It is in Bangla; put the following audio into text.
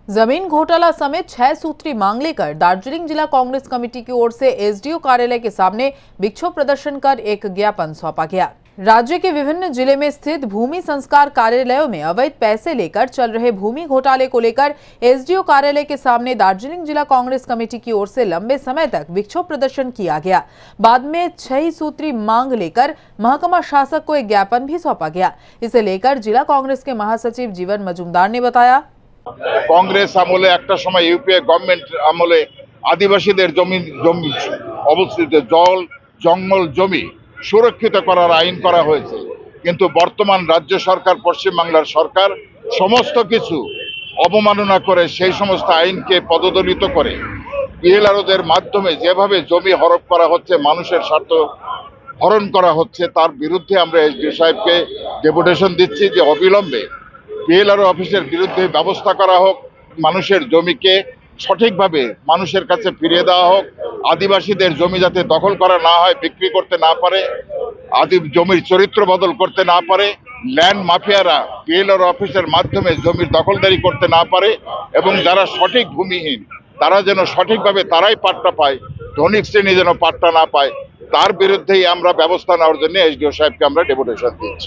जमीन घोटाला समेत 6 सूत्री मांग लेकर दार्जिलिंग जिला कांग्रेस कमेटी की ओर से एसडीओ कार्यालय के सामने विक्षोभ प्रदर्शन कर एक ज्ञापन सौंपा गया। राज्य के विभिन्न जिले में स्थित भूमि संस्कार कार्यालयों में अवैध पैसे लेकर चल रहे भूमि घोटाले को लेकर एसडीओ कार्यालय के सामने दार्जिलिंग जिला कांग्रेस कमेटी की ओर से लंबे समय तक विक्षोभ प्रदर्शन किया गया। बाद में 6 सूत्री मांग लेकर महकमा शासक को एक ज्ञापन भी सौंपा गया। इसे लेकर जिला कांग्रेस के महासचिव जीवन मजूमदार ने बताया, कांग्रेस আমলে একটা সময় ইউপিএ গভর্নমেন্ট আমলে আদিবাসীদের জমি অবস্থিত জল জঙ্গল জমি সুরক্ষিত করার আইন করা হয়েছে, কিন্তু বর্তমান রাজ্য সরকার পশ্চিমবাংলার সরকার সমস্ত কিছু অবমাননা করে সেই সমস্ত আইনকে পদদলিত করে বিএলআরওদের মাধ্যমে যেভাবে জমি হরপ করা হচ্ছে, মানুষের স্বার্থ হরণ করা হচ্ছে, তার বিরুদ্ধে আমরা এসডিও সাহেবকে ডেপুটেশন দিচ্ছি যে অবিলম্বে বিএলআরও অফিসের বিরুদ্ধে ব্যবস্থা করা হোক, মানুষের জমিকে সঠিকভাবে মানুষের কাছে ফিরিয়ে দেওয়া হোক, আদিবাসীদের জমি যাতে দখল করা না হয়, বিক্রি করতে না পারে, জমির চরিত্র বদল করতে না পারে, ল্যান্ড মাফিয়ারা বিএলআরও অফিসের মাধ্যমে জমির দখলদারি করতে না পারে এবং যারা সঠিক ভূমিহীন তারা যেন সঠিকভাবে তারাই পাট্টা পায়, ধনিক শ্রেণী যেন পাট্টা না পায়, তার বিরুদ্ধেই আমরা ব্যবস্থা নেওয়ার জন্য এসডিও সাহেবকে আমরা ডেপুটেশন দিচ্ছি।